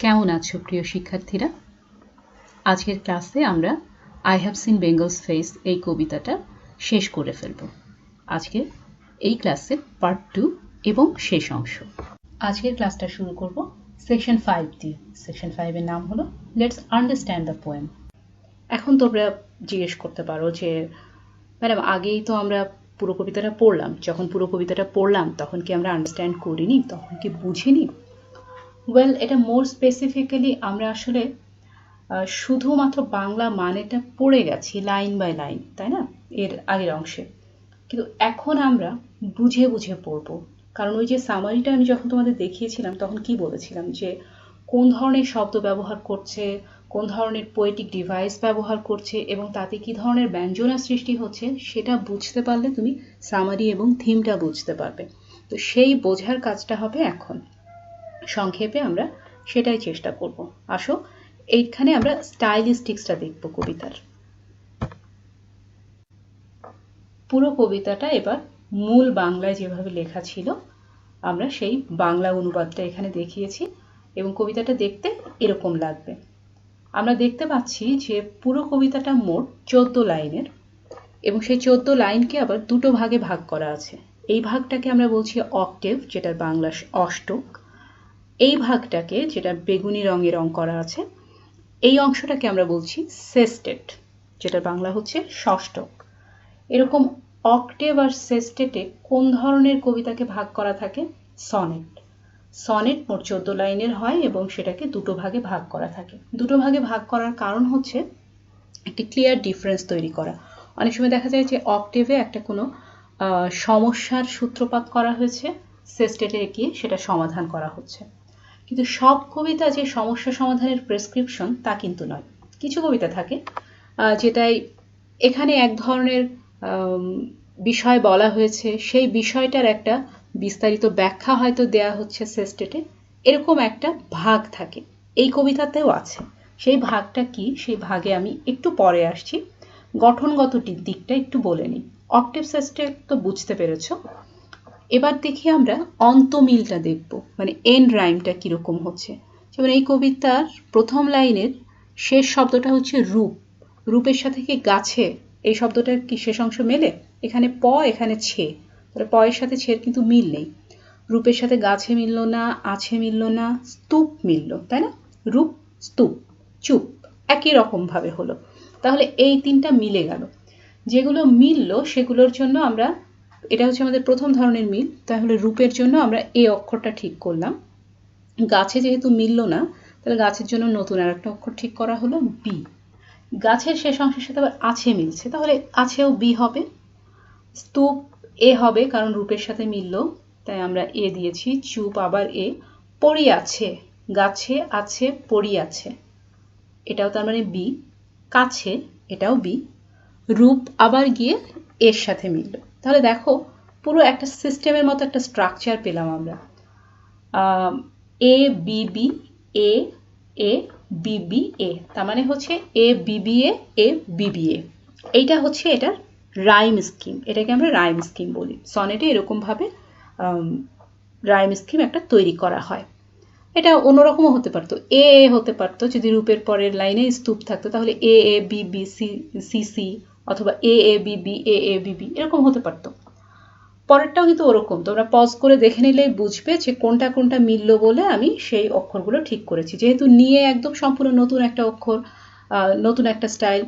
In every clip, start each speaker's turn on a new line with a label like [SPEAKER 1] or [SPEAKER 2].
[SPEAKER 1] কেমন আছো প্রিয় শিক্ষার্থীরা? আজকের ক্লাসে আমরা I have seen Bengal's face এই কবিতাটা শেষ করে ফেলব। আজকে এই ক্লাসের পার্ট 2 এবং শেষ অংশ। আজকের ক্লাসটা শুরু করব সেকশন 5 দিয়ে। সেকশন 5 এর নাম হলো লেটস আন্ডারস্ট্যান্ড দ্য পোয়েম। এখন তোমরা জিজ্ঞেস করতে পারো যে ম্যাডাম আগেই তো আমরা পুরো কবিতাটা পড়লাম, যখন পুরো কবিতাটা পড়লাম তখন কি আমরা আন্ডারস্ট্যান্ড করিনি, তখন কি বুঝিনি? ওয়েল, এটা মোর স্পেসিফিক্যালি আমরা আসলে শুধুমাত্র বাংলা মানেটা পড়ে গেছি লাইন বাই লাইন, তাই না, এর আগের অংশে। কিন্তু এখন আমরা বুঝে বুঝে পড়বো, কারণ ওই যে সামারিটা আমি যখন তোমাদের দেখিয়েছিলাম তখন কি বলেছিলাম যে কোন ধরনের শব্দ ব্যবহার করছে, কোন ধরনের পোয়েটিক ডিভাইস ব্যবহার করছে এবং তাতে কি ধরনের ব্যঞ্জনা সৃষ্টি হচ্ছে, সেটা বুঝতে পারলে তুমি সামারি এবং থিমটা বুঝতে পারবে। তো সেই বোঝার কাজটা হবে এখন। সংক্ষেপে আমরা সেটাই চেষ্টা করব। আসো এইখানে আমরা স্টাইলিস্টিক্সটা দেখব কবিতার। পুরো কবিতাটা এবার মূল বাংলায় যেভাবে লেখা ছিল আমরা সেই বাংলা অনুবাদটা এখানে দেখিয়েছি এবং কবিতাটা দেখতে এরকম লাগবে। আমরা দেখতে পাচ্ছি যে পুরো কবিতাটা মোট 14 লাইনের এবং সেই 14 লাইনকে আবার দুটো ভাগে ভাগ করা আছে। এই ভাগটাকে আমরা বলছি অক্টেভ, যেটার বাংলা অষ্টক। এই ভাগটাকে, যেটা বেগুনি রঙে রং করা আছে, এই অংশটাকে আমরা বলছি সেস্টেট, যেটার বাংলা হচ্ছে ষষ্ঠক। এরকম অক্টেভ আর সেস্টেটে কোন ধরনের কবিতাকে ভাগ করা থাকে? সনেট। সনেট মোট 14 লাইনের হয় এবং সেটাকে দুটো ভাগে ভাগ করা থাকে। দুটো ভাগে ভাগ করার কারণ হচ্ছে একটি ক্লিয়ার ডিফারেন্স তৈরি করা। অনেক সময় দেখা যায় যে অক্টেভে একটা কোনো সমস্যার সূত্রপাত করা হয়েছে, সেস্টেটে গিয়ে সেটা সমাধান করা হচ্ছে। কিন্তু সব কবিতা যে সমস্যা সমাধানের প্রেসক্রিপশন তা কিন্তু নয়। কিছু কবিতা থাকে যেটাই এখানে এক ধরনের বিষয় বলা হয়েছে, সেই বিষয়টার একটা বিস্তারিত ব্যাখ্যা হয়তো দেয়া হচ্ছে সেস্টেটে, এরকম একটা ভাগ থাকে। এই কবিতাতেও আছে। সেই ভাগটা কি, সেই ভাগে আমি একটু পরে আসছি। গঠনগত দিকটা একটু বলে নিই। অক্টেভ সেস্টেট তো বুঝতে পেরেছো। এবার দেখি আমরা অন্তমিলটা দেখব, মানে এন্ড রাইমটা কিরকম হচ্ছে। যেমন এই কবিতার প্রথম লাইনের শেষ শব্দটা হচ্ছে রূপ। রূপের সাথে কি গাছে, এই শব্দটার কি শেষ অংশ মেলে? এখানে প, এখানে ছে, তাহলে প এর সাথে ছের কিন্তু মিল নেই। রূপের সাথে গাছে মিলল না, আছে মিলল না, স্তূপ মিলল, তাই না? রূপ, স্তূপ, চুপ একই রকম ভাবে হলো। তাহলে এই তিনটা মিলে গেল। যেগুলো মিলল সেগুলোর জন্য আমরা, এটা হচ্ছে আমাদের প্রথম ধরনের মিল, তাহলে রূপের জন্য আমরা এ অক্ষরটা ঠিক করলাম। গাছে যেহেতু মিলল না, তাহলে গাছের জন্য নতুন আর একটা অক্ষর ঠিক করা হলো বি। গাছের শেষ অংশের সাথে আবার আছে মিলছে, তাহলে আছেও বি হবে। স্তূপ এ হবে, কারণ রূপের সাথে মিলল, তাই আমরা এ দিয়েছি। চুপ আবার এ। পড়ি আছে, গাছে আছে পড়ি আছে, এটাও তার মানে বি। কাছে, এটাও বি। রূপ আবার গিয়ে এর সাথে মিলল। তাহলে দেখো পুরো একটা সিস্টেমের মতো একটা স্ট্রাকচার পেলাম আমরা। এ B B, A A B B এ, তার মানে হচ্ছে এ বি বি এ বি বি এ। এইটা হচ্ছে এটার রাইম স্কিম। এটাকে আমরা রাইম স্কিম বলি। সনেটে এরকম ভাবে রাইম স্কিম একটা তৈরি করা হয়। এটা অন্যরকমও হতে পারতো, এ এ হতে পারতো যদি রূপের পরের লাইনে স্তূপ থাকতো, তাহলে A A B B C C C, অথবা A A B B A A B B, এরকম হতে পারতো। পরেরটাও কিন্তু ওরকম, তোমরা পজ করে দেখে নিলেই বুঝবে যে কোনটা কোনটা মিললো বলে আমি সেই অক্ষরগুলো ঠিক করেছি। যেহেতু নিয়ে একদম সম্পূর্ণ নতুন একটা অক্ষর, নতুন একটা স্টাইল,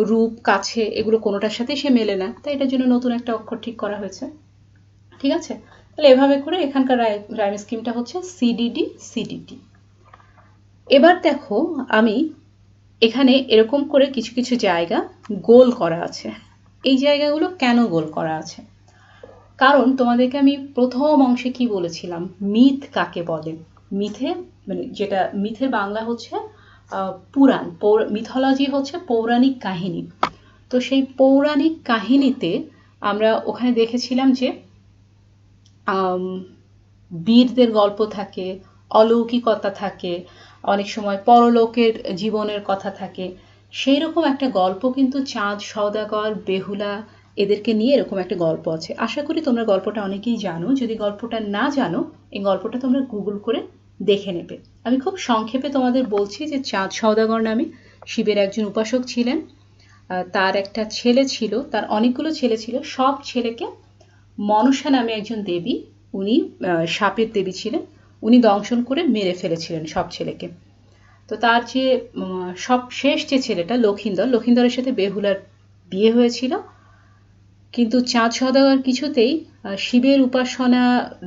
[SPEAKER 1] রূপ কাছে এগুলো কোনোটার সাথে সে মেলে না, তাই এটার জন্য নতুন একটা অক্ষর ঠিক করা হয়েছে। ঠিক আছে, তাহলে এভাবে করে এখানকার রাইম স্কিমটা হচ্ছে সিডিডি সিডিটি। এবার দেখো আমি এখানে এরকম করে কিছু কিছু জায়গা গোল করা আছে। এই জায়গাগুলো কেন গোল করা আছে? কারণ তোমাদেরকে আমি প্রথম অংশে কি বলেছিলাম, মিথ কাকে বলে। মিথে মানে যেটা মিথের বাংলা হচ্ছে পুরাণ, মিথোলজি হচ্ছে পৌরাণিক কাহিনী। তো সেই পৌরাণিক কাহিনীতে আমরা ওখানে দেখেছিলাম যে বীরদের গল্প থাকে, অলৌকিকতা থাকে, অনেক সময় পরলোকের জীবনের কথা থাকে। সেই রকম একটা গল্প কিন্তু চাঁদ সওদাগর, বেহুলা এদেরকে নিয়ে এরকম একটা গল্প আছে। আশা করি তোমরা গল্পটা অনেকেই জানো। যদি গল্পটা না জানো, এই গল্পটা তোমরা গুগল করে দেখে নেবে। আমি খুব সংক্ষেপে তোমাদের বলছি যে চাঁদ সওদাগর নামে শিবের একজন উপাসক ছিলেন। তার একটা ছেলে ছিল, তার অনেকগুলো ছেলে ছিল। সব ছেলেকে মনসা নামে একজন দেবী, উনি সাপের দেবী ছিলেন, উনি দংশন করে মেরে ফেলেছিলেন সব ছেলেকে। তো তার যে সব শেষ যে ছেলেটা লক্ষিন্দরের সাথে বেহুলার বিয়ে হয়েছিল, কিন্তু চাঁদ সওদাগর কিছুতেই শিবের উপাসনা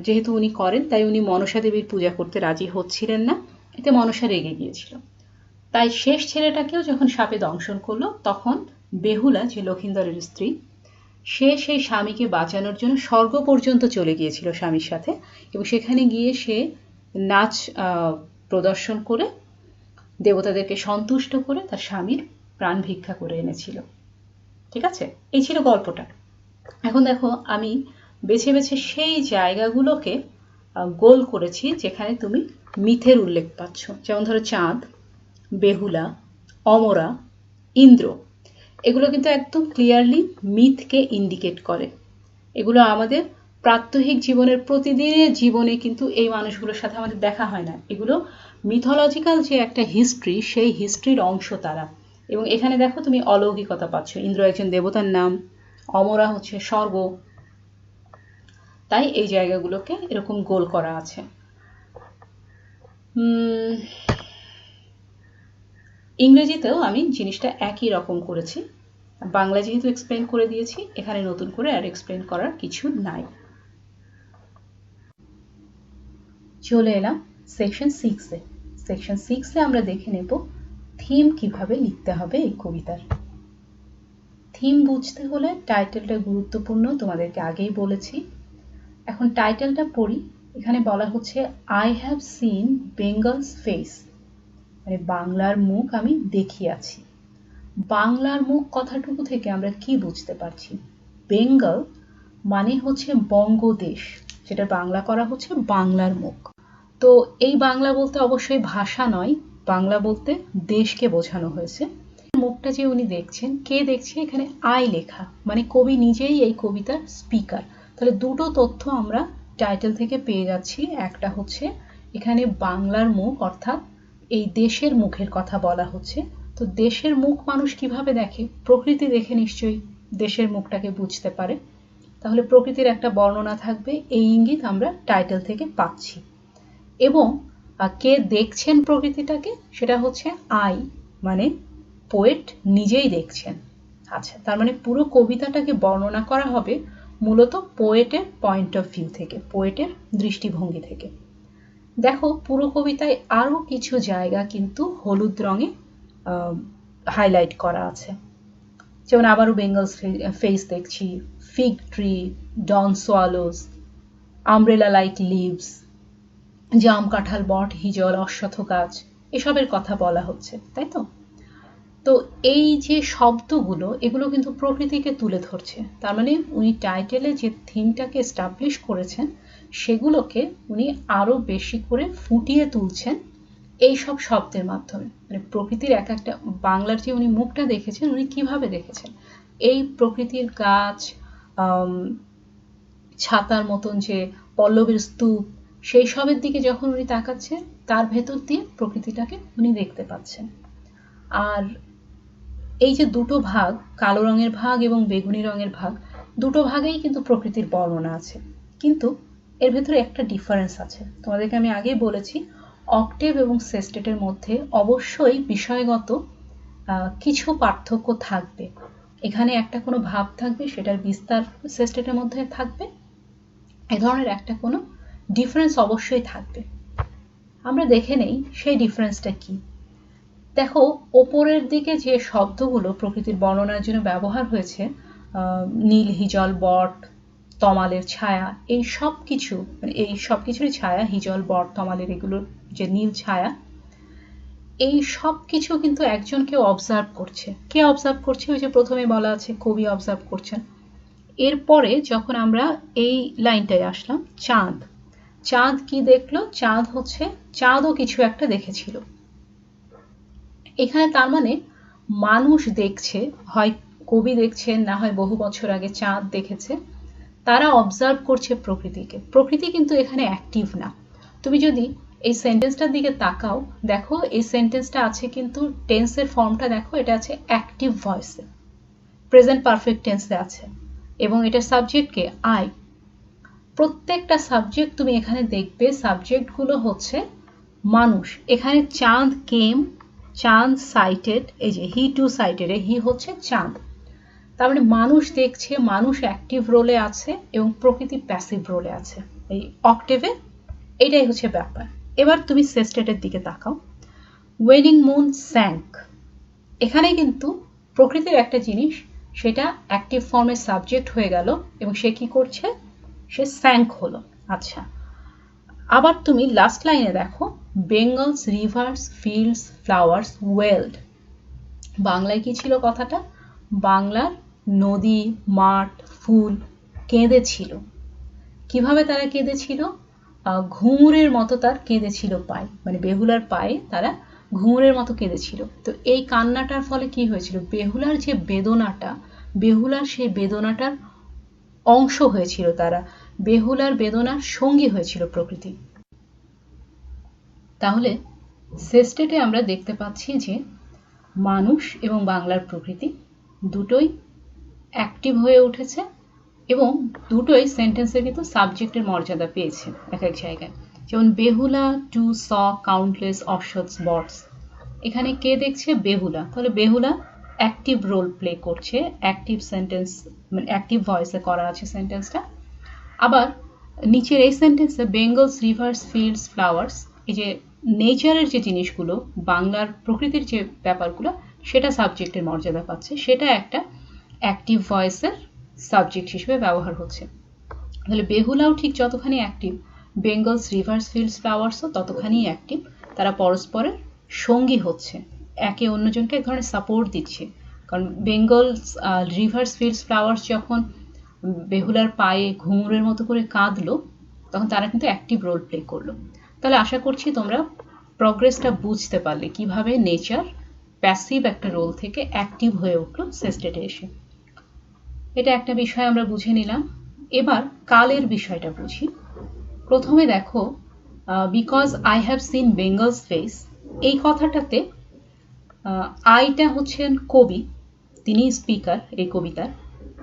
[SPEAKER 1] যেহেতু উনি করেন, তাই উনি মনসা দেবীর পূজা করতে রাজি হচ্ছিলেন না। এতে মনসা রেগে গিয়েছিল। তাই শেষ ছেলেটাকেও যখন সাপে দংশন করলো, তখন বেহুলা, যে লক্ষিন্দরের স্ত্রী, সে সেই স্বামীকে বাঁচানোর জন্য স্বর্গ পর্যন্ত চলে গিয়েছিল স্বামীর সাথে, এবং সেখানে গিয়ে সে নাচ প্রদর্শন করে দেবতাদেরকে সন্তুষ্ট করে তার স্বামীর প্রাণ ভিক্ষা করে এনেছিল। ঠিক আছে, এই ছিল গল্পটা। এখন দেখো, আমি বেছে বেছে সেই জায়গাগুলোকে গোল করেছি যেখানে তুমি মিথের উল্লেখ পাচ্ছ। যেমন ধরো চাঁদ, বেহুলা, অমরা, ইন্দ্র, এগুলো কিন্তু একদম ক্লিয়ারলি মিথকে ইন্ডিকেট করে। এগুলো আমাদের প্রাত্যহিক জীবনের প্রতিদিনের জীবনে কিন্তু এই মানুষগুলোর সাথে আমাদের দেখা হয় না। এগুলো মিথোলজিক্যাল যে একটা হিস্ট্রি, সেই হিস্ট্রির অংশ তারা। এবং এখানে দেখো তুমি অলৌকিকতা পাচ্ছ। ইন্দ্র একজন দেবতার নাম, অমরা হচ্ছে স্বর্গ, তাই এই জায়গাগুলোকে এরকম গোল করা আছে। ইংরেজিতেও আমি জিনিসটা একই রকম করেছি। বাংলা যেহেতু এক্সপ্লেন করে দিয়েছি, এখানে নতুন করে আর এক্সপ্লেন করার কিছু নাই। চলে এলাম সেকশন 6-এ। সেকশন 6-এ আমরা দেখে নেব থিম কিভাবে লিখতে হবে এই কবিতার। থিম বুঝতে হলে টাইটেলটা গুরুত্বপূর্ণ, তোমাদেরকে আগেই বলেছি। এখন টাইটেলটা পড়ি। এখানে বলা হচ্ছে I have seen Bengal's face, মানে বাংলার মুখ আমি দেখিয়াছি। বাংলার মুখ কথাটুকু থেকে আমরা কি বুঝতে পারছি? বেঙ্গল মানে হচ্ছে বঙ্গদেশ, যেটা বাংলা করা হচ্ছে বাংলার মুখ। তো এই বাংলা বলতে অবশ্যই ভাষা নয়, বাংলা বলতে দেশকে বোঝানো হয়েছে। মুখটা যে উনি দেখছেন, কে দেখছে? এখানে আই লেখা, মানে কবি নিজেই এই কবিতার স্পিকার। তাহলে দুটো তথ্য আমরা টাইটেল থেকে পেয়ে যাচ্ছি। একটা হচ্ছে এখানে বাংলার মুখ, অর্থাৎ এই দেশের মুখের কথা বলা হচ্ছে। তো দেশের মুখ মানুষ কিভাবে দেখে? প্রকৃতি দেখে নিশ্চয়ই দেশের মুখটাকে বুঝতে পারে। তাহলে প্রকৃতির একটা বর্ণনা থাকবে, এই ইঙ্গিত আমরা টাইটেল থেকে পাচ্ছি। এবং কে দেখছেন প্রকৃতিটাকে? সেটা হচ্ছে আই, মানে পোয়েট নিজেই দেখছেন। আচ্ছা, তার মানে পুরো কবিতাটাকে বর্ণনা করা হবে মূলত পোয়েটের পয়েন্ট অফ ভিউ থেকে, পোয়েটের দৃষ্টিভঙ্গি থেকে। দেখো, পুরো কবিতায় আরো কিছু জায়গা কিন্তু হলুদ রঙে হাইলাইট করা আছে। যেমন আবারও বেঙ্গলস ফেস দেখছি, ফিগ ট্রি, ডন সোয়ালোজ, আমব্রেলা লাইক লিভস, জাম, কাঁঠাল, বট, হিজল, অশ্বত্থ গাছ, এসবের কথা বলা হচ্ছে, তাই তো? তো এই যে শব্দগুলো, এগুলো কিন্তু প্রকৃতিকে তুলে ধরছে। তার মানে উনি টাইটেলে যে থিমটাকে এস্টাবলিশ করেছেন, সেগুলোকে উনি আরো বেশি করে ফুটিয়ে তুলছেন এই সব শব্দের মাধ্যমে। মানে প্রকৃতির এক একটা, বাংলার যে উনি মুখটা দেখেছেন, উনি কিভাবে দেখেছেন? এই প্রকৃতির গাছ, ছাতার মতন যে পল্লবের স্তূপ, সেই সবের দিকে যখন উনি তাকাচ্ছেন, তার ভেতর দিয়ে প্রকৃতিটাকে উনি দেখতে পাচ্ছেন। আর এই যে দুটো ভাগ, কালো রঙের ভাগ এবং বেগুনি রঙের ভাগ, দুটো ভাগেই কিন্তু প্রকৃতির বর্ণনা আছে। কিন্তু এর ভেতরে একটা ডিফারেন্স আছে। তোমাদেরকে আমি আগেই বলেছি, অক্টেভ এবং সেস্টেটের মধ্যে অবশ্যই বিষয়গত কিছু পার্থক্য থাকবে। এখানে একটা কোনো ভাব থাকবে, সেটার বিস্তার সেস্টেটের মধ্যে থাকবে। এ ধরনের একটা কোনো ডিফারেন্স অবশ্যই থাকবে। আমরা দেখে নেই সেই ডিফারেন্সটা কি। দেখো, ওপরের দিকে যে শব্দগুলো প্রকৃতির বর্ণনার জন্য ব্যবহার হয়েছে, নীল, হিজল, বট, তমালের ছায়া, এই সব কিছু, মানে এই সব কিছুরই ছায়া, হিজল, বট, তমালের এগুলোর যে নীল ছায়া, এই সব কিছু কিন্তু একজন কেউ অবজার্ভ করছে। কে অবজার্ভ করছে? ওই যে প্রথমে বলা আছে কবি অবজার্ভ করছেন। এরপরে যখন আমরা এই লাইনটায় আসলাম, চাঁদ, চাঁদ কি দেখলো? চাঁদ হচ্ছে, চাঁদও কিছু একটা দেখেছিল। এখানে তার মানে মানুষ দেখছে, হয় কবি দেখছেন, না হয় বহু বছর আগে চাঁদ দেখেছে। তারা অবজার্ভ করছে প্রকৃতিকে। প্রকৃতি কিন্তু এখানে অ্যাক্টিভ না। তুমি যদি এই সেন্টেন্সটার দিকে তাকাও, দেখো এই সেন্টেন্সটা আছে কিন্তু টেন্সের ফর্মটা দেখো, এটা আছে অ্যাক্টিভ ভয়েসে, প্রেজেন্ট পারফেক্ট টেন্সে আছে, এবং এটার সাবজেক্টকে আই। প্রত্যেকটা সাবজেক্ট তুমি এখানে দেখবে, সাবজেক্টগুলো হচ্ছে মানুষ। এখানে চাঁদ কেম, চাঁদ সাইটেড, এই যে হি টু সাইটেড, হি হচ্ছে চাঁদ, তার মানে মানুষ দেখছে, মানুষ অ্যাক্টিভ রোলে আছে এবং প্রকৃতি প্যাসিভ রোলে আছে এই অক্টেভে। এটাই হচ্ছে ব্যাপার। এবার তুমি সেস্টেটের দিকে তাকাও, ওয়েনিং মুন স্যাঙ্ক, এখানে কিন্তু প্রকৃতির একটা জিনিস, সেটা অ্যাক্টিভ ফর্মের সাবজেক্ট হয়ে গেল এবং সে কি করছে, সে স্যাঙ্ক হলো। আচ্ছা, আবার তুমি লাস্ট লাইনে দেখো, বেঙ্গলস রিভার্স ফিল্ডস ফ্লাওয়ার্স ওয়েলড, বাংলায় কি ছিল কথাটা, বাংলার নদী মাঠ ফুল কেঁদেছিল। কিভাবে তারা কেঁদেছিল, ঘুঙুরের মতো তার কেঁদেছিল পায়ে, মানে বেহুলার পায়ে তারা ঘুঙুরের মতো কেঁদেছিল। তো এই কান্নাটার ফলে কি হয়েছিল, বেহুলার যে বেদনাটা, বেহুলার সেই বেদনাটার অংশ হয়েছিল তারা, বেহুলার বেদনার সঙ্গী হয়েছিল প্রকৃতি। তাহলে সেস্টেটে আমরা দেখতে পাচ্ছি যে মানুষ এবং বাংলার প্রকৃতি দুটোই অ্যাক্টিভ হয়ে উঠেছে এবং দুটোই সেন্টেন্সের কিন্তু সাবজেক্টের মর্যাদা পেয়েছে এক এক জায়গায়। যেমন বেহুলা টু স কাউন্টলেস অশ্বথস বটস, এখানে কে দেখছে, বেহুলা, তাহলে বেহুলা অ্যাক্টিভ রোল প্লে করছে, অ্যাক্টিভ সেন্টেন্স, মানে অ্যাক্টিভ ভয়েসে করা আছে সেন্টেন্সটা। আবার নিচের এই সেন্টেন্সে বেঙ্গলস রিভার্স ফিল্ডস ফ্লাওয়ার্স, এই যে নেচারের যে জিনিসগুলো, বাংলার প্রকৃতির যে ব্যাপারগুলো, সেটা সাবজেক্টের মর্যাদা পাচ্ছে, সেটা একটা অ্যাক্টিভ ভয়েসের সাবজেক্ট হিসেবে ব্যবহার হচ্ছে। তাহলে বেহুলাও ঠিক যতখানি অ্যাক্টিভ, বেঙ্গলস রিভার্স ফিল্ডস ফ্লাওয়ার্সও ততখানি অ্যাক্টিভ, তারা পরস্পরের সঙ্গী হচ্ছে, একে অন্যজনকে এক ধরনের সাপোর্ট দিচ্ছে। কারণ বেঙ্গলস রিভার্স ফিল্ডস ফ্লাওয়ার্স যখন বেহুলার পায়ে ঘুঙুরের মতো করে কাঁদলো, তখন তারা কিন্তু অ্যাক্টিভ রোল প্লে করলো। তাহলে আশা করছি তোমরা প্রগ্রেসটা বুঝতে পারলে, কিভাবে নেচার প্যাসিভ একটা রোল থেকে অ্যাক্টিভ হয়ে উঠলো সেস্টেটে এসে। এটা একটা বিষয় আমরা বুঝে নিলাম। এবার কালের বিষয়টা বুঝি। প্রথমে দেখো, because I have seen Bengal's face, এই কথাটাতে আইটা হচ্ছেন কবি, তিনি স্পিকার এই কবিতার,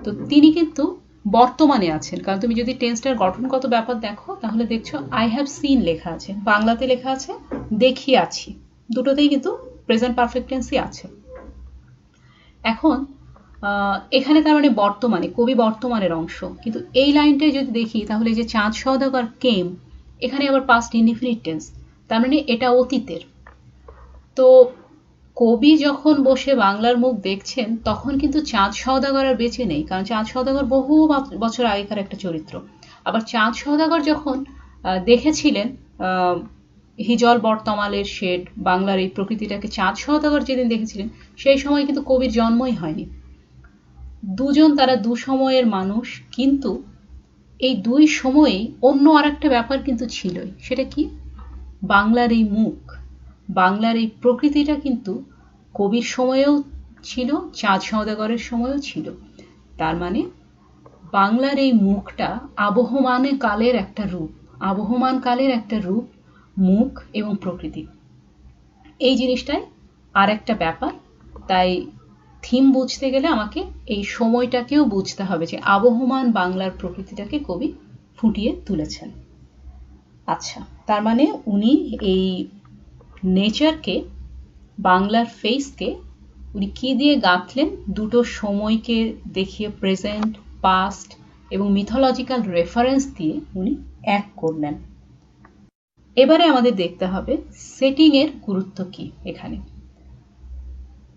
[SPEAKER 1] তো তিনি কিন্তু বর্তমানে আছেন। কারণ তুমি যদি টেন্সটার গঠনগত ব্যাপার দেখো, তাহলে দেখছো আই হ্যাভ সিন লেখা আছে, বাংলাতে লেখা আছে দেখিয়াছি, দুটোতেই কিন্তু প্রেজেন্ট পারফেক্ট টেন্সই আছে। এখন এখানে তার মানে বর্তমানে, কবি বর্তমানের অংশ, কিন্তু এই লাইনটাই যদি দেখি তাহলে যে চাঁদ সওদাগর কেম, এখানে আবার পাস্ট ইনডিফিনিট টেন্স, তার মানে এটা অতীতের। তো কবি যখন বসে বাংলার মুখ দেখছেন, তখন কিন্তু চাঁদ সওদাগর আর বেঁচে নেই, কারণ চাঁদ সওদাগর বহু বছর আগেকার একটা চরিত্র। আবার চাঁদ সওদাগর যখন দেখেছিলেন হিজল বটতমালের শেড, বাংলার এই প্রকৃতিটাকে, চাঁদ সওদাগর যেদিন দেখেছিলেন, সেই সময় কিন্তু কবির জন্মই হয়নি। দুজন তারা দু সময়ের মানুষ, কিন্তু এই দুই সময়েই অন্য আর একটা ব্যাপার কিন্তু ছিলই। সেটা কি, বাংলার এই মুখ, বাংলার এই প্রকৃতিটা কিন্তু কবির সময়েও ছিল, চাঁদ সওদাগরের সময়েও ছিল। তার মানে বাংলার এই মুখটা আবহমান কালের একটা রূপ, আবহমান কালের একটা রূপ, মুখ এবং প্রকৃতি, এই জিনিসটাই আর একটা ব্যাপার। তাই থিম বুঝতে গেলে আমাকে এই সময়টাকেও বুঝতে হবে, যে আবহমান বাংলার প্রকৃতিটাকে কবি ফুটিয়ে তুলেছেন। আচ্ছা, তার মানে উনি এই নেচারকে, বাংলার ফেসকে উনি কি দিয়ে গাঁথলেন, দুটো সময়কে দেখিয়ে, প্রেজেন্ট, পাস্ট এবং মিথোলজিক্যাল রেফারেন্স দিয়ে উনি এক করলেন। এবারে আমাদের দেখতে হবে সেটিং এর গুরুত্ব কি। এখানে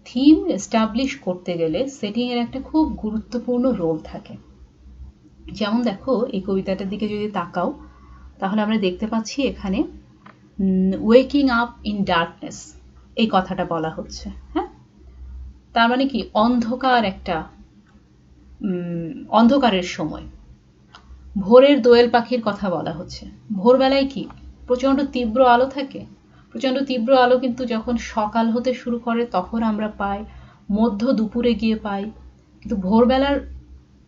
[SPEAKER 1] থিম এস্টাবলিশ করতে গেলে সেটিং এর একটা খুব গুরুত্বপূর্ণ রোল থাকে। যেমন দেখো, এই কবিতাটার দিকে যদি তাকাও, তাহলে আমরা দেখতে পাচ্ছি এখানে ওয়েকিং আপ ইন ডার্কনেস, এই কথাটা বলা হচ্ছে। হ্যাঁ, তার মানে কি, অন্ধকার, একটা অন্ধকারের সময়, ভোরের দোয়েল পাখির কথা বলা হচ্ছে। ভোরবেলায় কি প্রচন্ড তীব্র আলো থাকে, প্রচন্ড তীব্র আলো কিন্তু যখন সকাল হতে শুরু করে তখন আমরা পাই, মধ্য দুপুরে গিয়ে পাই, কিন্তু ভোরবেলার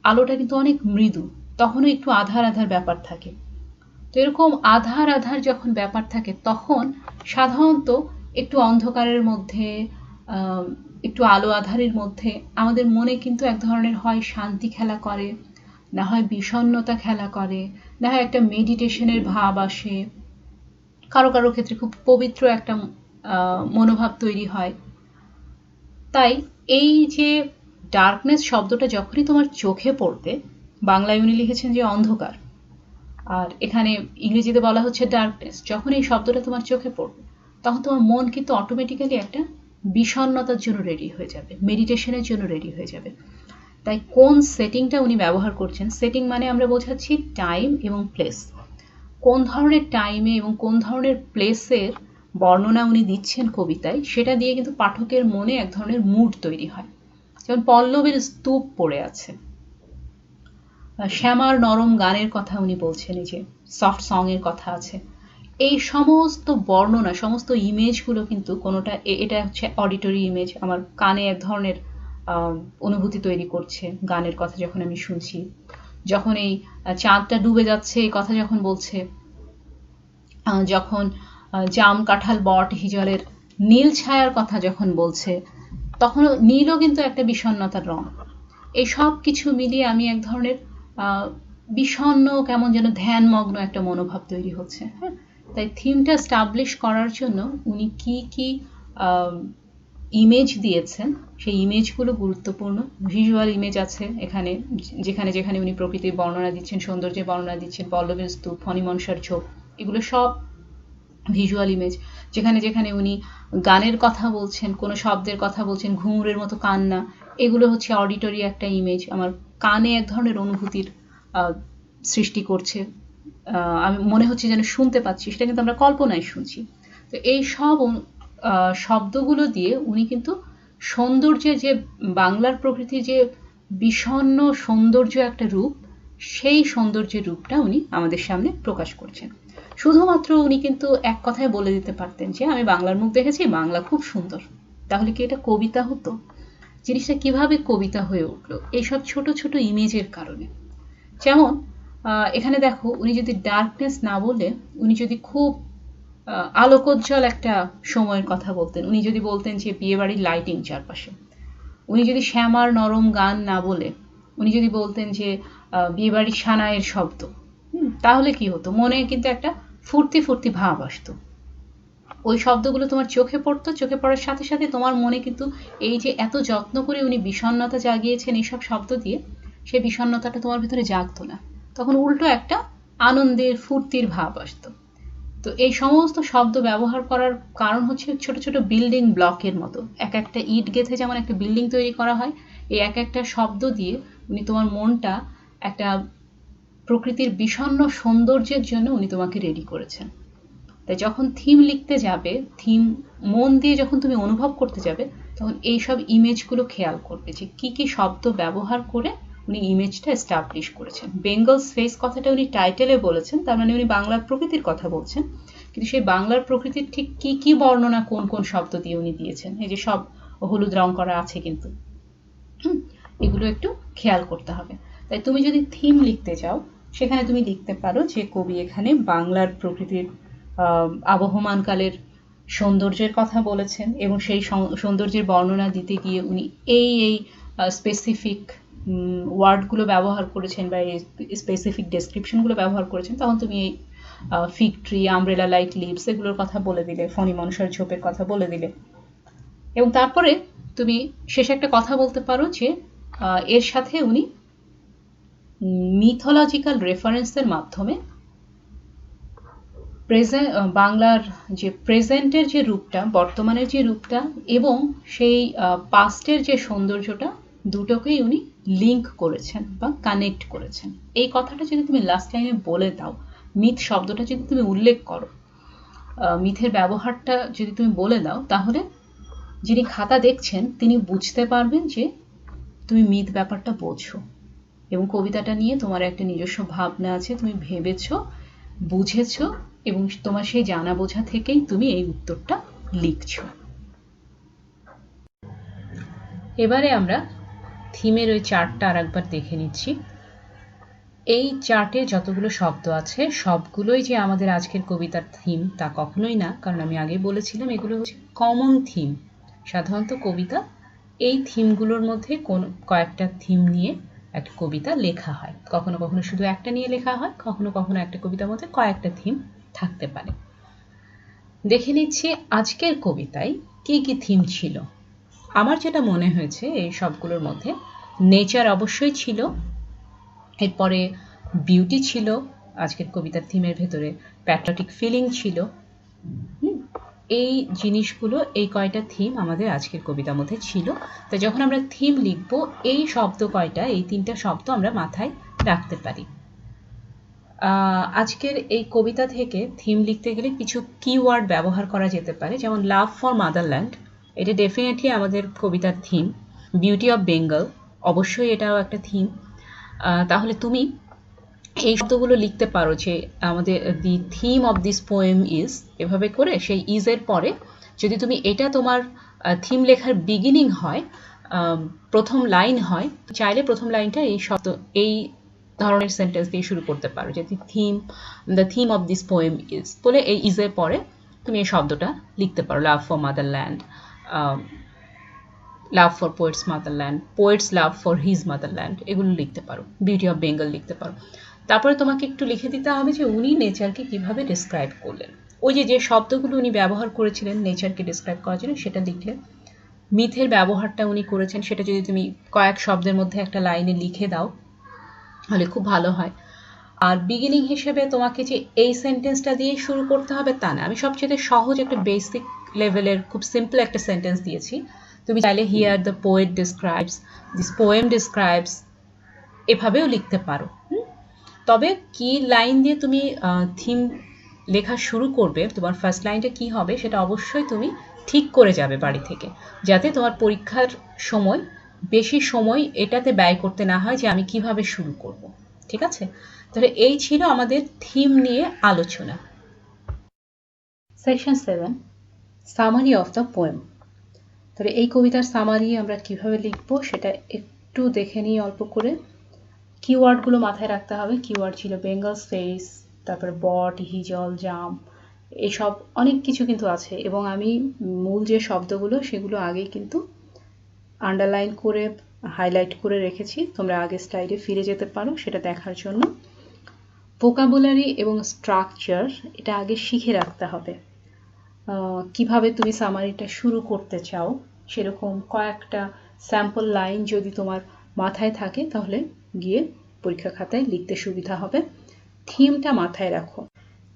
[SPEAKER 1] আলোটা কিন্তু অনেক মৃদু, তখনও একটু আধার আধার ব্যাপার থাকে। তো এরকম আধার আধার যখন ব্যাপার থাকে তখন সাধারণত একটু অন্ধকারের মধ্যে, একটু আলো আধারের মধ্যে আমাদের মনে কিন্তু এক ধরনের হয় শান্তি খেলা করে, না হয় বিষণ্ণতা খেলা করে, না হয় একটা মেডিটেশনের ভাব আসে, কারো কারো ক্ষেত্রে খুব পবিত্র একটা মনোভাব তৈরি হয়। তাই এই যে ডার্কনেস শব্দটা যখনই তোমার চোখে পড়বে, বাংলায় উনি লিখেছেন যে অন্ধকার, আর এখানে ইংরেজিতে বলা হচ্ছে ডার্কনেস, যখন এই শব্দটা তোমার চোখে পড়বে তখন তোমার মন কিন্তু অটোমেটিক্যালি একটা বিষণ্ণতার জন্য রেডি হয়ে যাবে, মেডিটেশনের জন্য রেডি হয়ে যাবে। তাই কোন সেটিংটা উনি ব্যবহার করছেন, সেটিং মানে আমরা বোঝাচ্ছি টাইম এবং প্লেস, কোন ধরনের টাইমে এবং কোন ধরনের প্লেসের বর্ণনা উনি দিচ্ছেন কবিতায়, সেটা দিয়ে কিন্তু পাঠকের মনে এক ধরনের মুড তৈরি হয়। যেমন পল্লবের স্তূপ পড়ে আছে, শ্যামার নরম গানের কথা উনি বলছেন, এই যে সফট সং এর কথা আছে। এই সমস্ত বর্ণনা, সমস্ত ইমেজগুলো কিন্তু কোনোটা, এটা হচ্ছে অডিটরি ইমেজ, আমার কানে এক ধরনের অনুভূতি তৈরি করছে গানের কথা যখন আমি শুনছি। যখন এই চাঁদটা ডুবে যাচ্ছে এই কথা যখন বলছে, যখন জাম কাঁঠাল বট হিজলের নীল ছায়ার কথা যখন বলছে, তখন নীলও কিন্তু একটা বিষণ্ণতার রং। এই সব কিছু মিলিয়ে আমি এক ধরনের বিষণ্ণ, কেমন যেন ধ্যানমগ্ন একটা মনোভাব তৈরি হচ্ছে। হ্যাঁ, তাই থিমটা স্টাবলিশ করার জন্য উনি কি কি ইমেজ দিয়েছেন, সেই ইমেজগুলো গুরুত্বপূর্ণ। ভিজুয়াল ইমেজ আছে এখানে, যেখানে যেখানে উনি প্রকৃতির বর্ণনা দিচ্ছেন, সৌন্দর্যের বর্ণনা দিচ্ছেন, পল্লবের স্তূপ, ফণিমনসার ঝোপ, এগুলো সব ভিজুয়াল ইমেজ। যেখানে যেখানে উনি গানের কথা বলছেন, কোনো শব্দের কথা বলছেন, ঘুঙুরের মতো কান্না, এগুলো হচ্ছে অডিটরি একটা ইমেজ, আমার কানে এক ধরনের অনুভূতির সৃষ্টি করছে, আমি মনে হচ্ছে যেন শুনতে পাচ্ছি, সেটা কিন্তু আমরা কল্পনায় শুনছি। তো এই সব শব্দগুলো দিয়ে উনি কিন্তু সৌন্দর্যের যে, বাংলার প্রকৃতির যে বিষণ্ণ সৌন্দর্য একটা রূপ, সেই সৌন্দর্যের রূপটা উনি আমাদের সামনে প্রকাশ করছেন। শুধুমাত্র উনি কিন্তু এক কথায় বলে দিতে পারতেন যে আমি বাংলার মুখ দেখেছি, বাংলা খুব সুন্দর, তাহলে কি এটা কবিতা হতো? জিনিসটা কিভাবে কবিতা হয়ে উঠলো? এইসব ছোট ছোট ইমেজের কারণে। যেমন এখানে দেখো, উনি যদি ডার্কনেস না বলে উনি যদি খুব আলোকোজ্জ্বল একটা সময়ের কথা বলতেন, উনি যদি বলতেন যে বিয়ে বাড়ির লাইটিং চারপাশে, উনি যদি শ্যামার নরম গান না বলে উনি যদি বলতেন যে বিয়ে বাড়ির সানাইয়ের শব্দ, তাহলে কি হতো? মনে কিন্তু একটা ফুর্তি ফুর্তি ভাব আসতো। ওই শব্দগুলো তোমার চোখে পড়তো, চোখে পড়ার সাথে সাথে তোমার মনে কিন্তু এই যে এত যত্ন করে উনি বিষণ্ণতা জাগিয়েছেন এইসব শব্দ দিয়ে, সেই বিষণ্ণতাটা তোমার ভিতরে জাগতো না, তখন উল্টো একটা আনন্দের ফুর্তির ভাব আসতো। তো এই সমস্ত শব্দ ব্যবহার করার কারণ হচ্ছে ছোট ছোট বিল্ডিং ব্লকের মতো, এক একটা ইট গেঁথে যেমন একটা বিল্ডিং তৈরি করা হয়, এই এক একটা শব্দ দিয়ে উনি তোমার মনটা একটা প্রকৃতির বিষণ্ণ সৌন্দর্যের জন্য উনি তোমাকে রেডি করেছেন। তাই যখন থিম লিখতে যাবে, থিম মন দিয়ে যখন তুমি অনুভব করতে যাবে, তখন এইসব ইমেজগুলো খেয়াল করবে যে কি কি শব্দ ব্যবহার করে উনি ইমেজটা এস্টাবলিশ করেছেন। বেঙ্গলস ফেস কথাটা উনি টাইটেলে বলেছেন, তার মানে উনি বাংলার প্রকৃতির কথা বলছেন, কিন্তু সেই বাংলার প্রকৃতির ঠিক কি কি বর্ণনা কোন কোন শব্দ দিয়ে উনি দিয়েছেন, এই যে সব হলুদ রং করা আছে কিন্তু, এগুলো একটু খেয়াল করতে হবে। তাই তুমি যদি থিম লিখতে চাও, সেখানে তুমি লিখতে পারো যে কবি এখানে বাংলার প্রকৃতির আবহমানকালের সৌন্দর্যের কথা বলেছেন, এবং সেই সৌন্দর্যের বর্ণনা দিতে গিয়ে উনি এই এই স্পেসিফিক ওয়ার্ডগুলো ব্যবহার করেছেন বা এই স্পেসিফিক ডেসক্রিপশনগুলো ব্যবহার করেছেন। তখন তুমি এই fig tree, umbrella like leaves, এগুলোর কথা বলে দিলে, ফণিমনসার ঝোপের কথা বলে দিলে, এবং তারপরে তুমি শেষে একটা কথা বলতে পারো যে এর সাথে উনি মিথোলজিক্যাল রেফারেন্সের মাধ্যমে বাংলার যে প্রেজেন্টের যে রূপটা, বর্তমানের যে রূপটা, এবং সেই পাস্টের যে সৌন্দর্যটা, দুটোকেই উনি লিঙ্ক করেছেন বা কানেক্ট করেছেন। এই কথাটা যদি তুমি লাস্ট লাইনে বলে দাও, মিথ শব্দটা যদি তুমি উল্লেখ করো, মিথের ব্যবহারটা যদি তুমি বলে দাও, তাহলে যিনি খাতা দেখছেন তিনি বুঝতে পারবেন যে তুমি মিথ ব্যাপারটা বোঝো, এবং কবিতাটা নিয়ে তোমার একটা নিজস্ব ভাবনা আছে, তুমি ভেবেছো, বুঝেছো, এবং তোমার সেই জানা বোঝা থেকেই তুমি এই উত্তরটা লিখছো। এবারে আমরা থিমের ওই চার্টটা আর একবার দেখে নিচ্ছি। এই চার্টে যতগুলো শব্দ আছে সবগুলোই যে আমাদের আজকের কবিতার থিম তা কখনোই না, কারণ আমি আগে বলেছিলাম এগুলো হচ্ছে কমন থিম। সাধারণত কবিতা এই থিমগুলোর মধ্যে কয়েকটা থিম নিয়ে একটা কবিতা লেখা হয়, কখনো কখনো শুধু একটা নিয়ে লেখা হয়, কখনো কখনো একটা কবিতার মধ্যে কয়েকটা থিম থাকতে পারে। দেখে নিচ্ছি আজকের কবিতায় কি কি থিম ছিল। আমার যেটা মনে হয়েছে এই সবগুলোর মধ্যে নেচার অবশ্যই ছিল, এরপরে বিউটি ছিল আজকের কবিতার থিমের ভেতরে, প্যাট্রিয়টিক ফিলিং ছিল। এই জিনিসগুলো, এই কয়টা থিম আমাদের আজকের কবিতার মধ্যে ছিল। তো যখন আমরা থিম লিখবো এই শব্দ কয়টা, এই তিনটা শব্দ আমরা মাথায় রাখতে পারি। আজকের এই কবিতা থেকে থিম লিখতে গেলে কিছু কিওয়ার্ড ব্যবহার করা যেতে পারে, যেমন লাভ ফর মাদারল্যান্ড, এটা ডেফিনেটলি আমাদের কবিতার থিম। বিউটি অফ বেঙ্গল, অবশ্যই এটাও একটা থিম। তাহলে তুমি এই শব্দগুলো লিখতে পারো যে আমাদের the theme of this poem is, এভাবে করে সেই ইজ এর পরে যদি তুমি এটা তোমার থিম লেখার বিগিনিং হয়, প্রথম লাইন হয়, চাইলে প্রথম লাইনটা এই শব্দ, এই ধরনের সেন্টেন্স দিয়ে শুরু করতে পারো যে the theme of this poem is বলে এই ইজ এর পরে তুমি এই শব্দটা লিখতে পারো। Love for motherland, love for poets motherland, poets love for his motherland, এগুলো লিখতে পারো। বিউটি অফ বেঙ্গল লিখতে পারো। তারপরে তোমাকে একটু লিখে দিতে হবে যে উনি নেচারকে কিভাবে ডিসক্রাইব করলেন, ওই যে শব্দগুলো উনি ব্যবহার করেছিলেন নেচারকে ডিসক্রাইব করার জন্য সেটা লিখলে। মিথের ব্যবহারটা উনি করেছেন সেটা যদি তুমি কয়েক শব্দের মধ্যে একটা লাইনে লিখে দাও তাহলে খুব ভালো হয়। আর বিগিনিং হিসেবে তোমাকে যে এই সেন্টেন্সটা দিয়ে শুরু করতে হবে তা না, আমি সবচেয়ে সহজ একটা বেসিক লেভেলের খুব সিম্পল একটা সেন্টেন্স দিয়েছি। তুমি চাইলে here the poet describes, this poem describes, এভাবেও লিখতে পারো। তবে কি লাইন দিয়ে তুমি থিম লেখা শুরু করবে, তোমার ফার্স্ট লাইনটা কি হবে সেটা অবশ্যই তুমি ঠিক করে যাবে বাড়ি থেকে, যাতে তোমার পরীক্ষার সময় বেশি সময় এটাতে ব্যয় করতে না হয় যে আমি কিভাবে শুরু করব। ঠিক আছে? তাহলে এই ছিল আমাদের থিম নিয়ে আলোচনা। Section 7, summary of the poem. তাহলে এই কবিতার সামারি আমরা কিভাবে লিখবো সেটা একটু দেখে নিই অল্প করে। কিওয়ার্ডগুলো মাথায় রাখতে হবে। কিওয়ার্ড ছিল বেঙ্গলস ফেস, তারপরে বট, হিজল, জাম, এসব অনেক কিছু কিন্তু আছে, এবং আমি মূল যে শব্দগুলো সেগুলো আগেই কিন্তু আন্ডারলাইন করে হাইলাইট করে রেখেছি, তোমরা আগে স্লাইডে ফিরে যেতে পারো সেটা দেখার জন্য। ভোকাবুলারি এবং স্ট্রাকচার এটা আগে শিখে রাখতে হবে। কিভাবে তুমি সামারিটা শুরু করতে চাও সেরকম কয়েকটা স্যাম্পল লাইন যদি তোমার মাথায় থাকে তাহলে গিয়ে পরীক্ষা খাতায় লিখতে সুবিধা হবে। থিমটা মাথায় রাখো।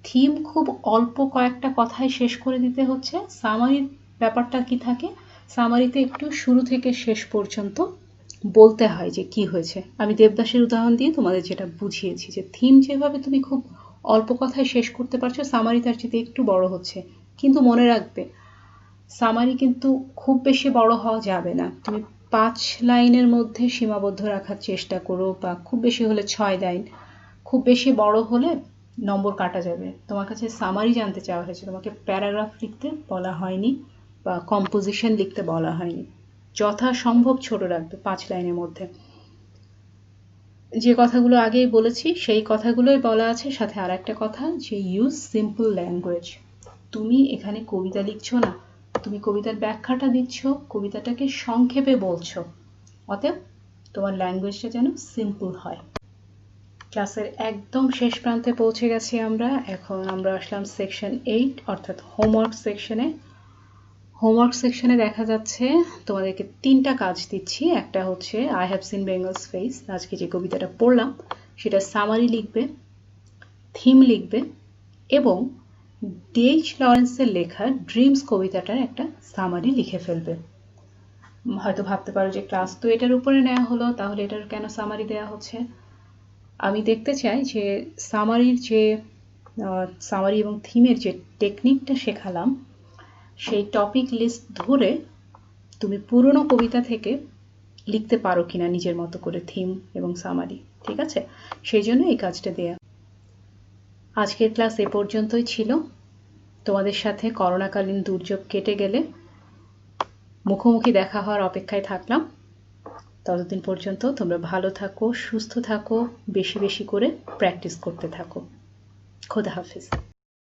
[SPEAKER 1] থিম খুব অল্প কয়েকটা কথায় শেষ করে দিতে হচ্ছে। সামারির ব্যাপারটা কি থাকে, সামারিতে একটু শুরু থেকে শেষ পর্যন্ত বলতে হয় যে কি হয়েছে। আমি দেবদাসের উদাহরণ দিয়ে তোমাদের যেটা বুঝিয়েছি যে থিম যেভাবে তুমি খুব অল্প কথায় শেষ করতে পারছো, সামারি তার চেয়ে একটু বড় হচ্ছে। কিন্তু মনে রাখবে সামারি কিন্তু খুব বেশি বড় হওয়া যাবে না। তুমি 5 লাইনের মধ্যে সীমাবদ্ধ রাখার চেষ্টা করো, বা খুব বেশি হলে 6 লাইন। খুব বেশি বড় হলে নম্বর কাটা যাবে। তোমার কাছে সামারি জানতে চাওয়া হয়েছে, তোমাকে প্যারাগ্রাফ লিখতে বলা হয়নি বা কম্পোজিশন লিখতে বলা হয়নি। যথাসম্ভব ছোট রাখবে 5 লাইনের মধ্যে। যে কথাগুলো আগেই বলেছি সেই কথাগুলোই বলা আছে, সাথে আর একটা কথা যে ইউজ সিম্পল ল্যাঙ্গুয়েজ। তুমি এখানে কবিতা লিখছো না, তুমি কবিতার ব্যাখ্যাটা দিচ্ছ, কবিতাটাকে সংক্ষেপে বলছো, অতএব তোমার ল্যাঙ্গুয়েজটা যেন সিম্পল হয়। ক্লাসের একদম শেষ প্রান্তে পৌঁছে গেছি আমরা। এখন আমরা আসলাম সেকশন 8 অর্থাৎ হোমওয়ার্ক সেকশনে। হোমওয়ার্ক সেকশনে দেখা যাচ্ছে তোমাদেরকে 3টা কাজ দিচ্ছি। একটা হচ্ছে I have seen Bengal's face, আজকে যে কবিতাটা পড়লাম সেটা সামারি লিখবে, থিম লিখবে, এবং ডি.এইচ. লরেন্সের লেখা ড্রিমস কবিতাটার একটা সামারি লিখে ফেলবে। হয়তো ভাবতে পারো যে ক্লাস তো এটার উপরে নেওয়া হলো, তাহলে এটার কেন সামারি দেওয়া হচ্ছে। আমি দেখতে চাই যে সামারি এবং থিমের যে টেকনিকটা শেখালাম সেই টপিক লিস্ট ধরে তুমি পুরনো কবিতা থেকে লিখতে পারো কিনা নিজের মতো করে থিম এবং সামারি। ঠিক আছে? সেই জন্য এই কাজটা দেয়া। আজকের ক্লাস এ পর্যন্তই ছিল। তোমাদের সাথে করোনাকালীন দুর্যোগ কেটে গেলে মুখোমুখি দেখা হওয়ার অপেক্ষায় থাকলাম। ততদিন পর্যন্ত তোমরা ভালো থাকো, সুস্থ থাকো, বেশি বেশি করে প্র্যাকটিস করতে থাকো। খোদা হাফেজ।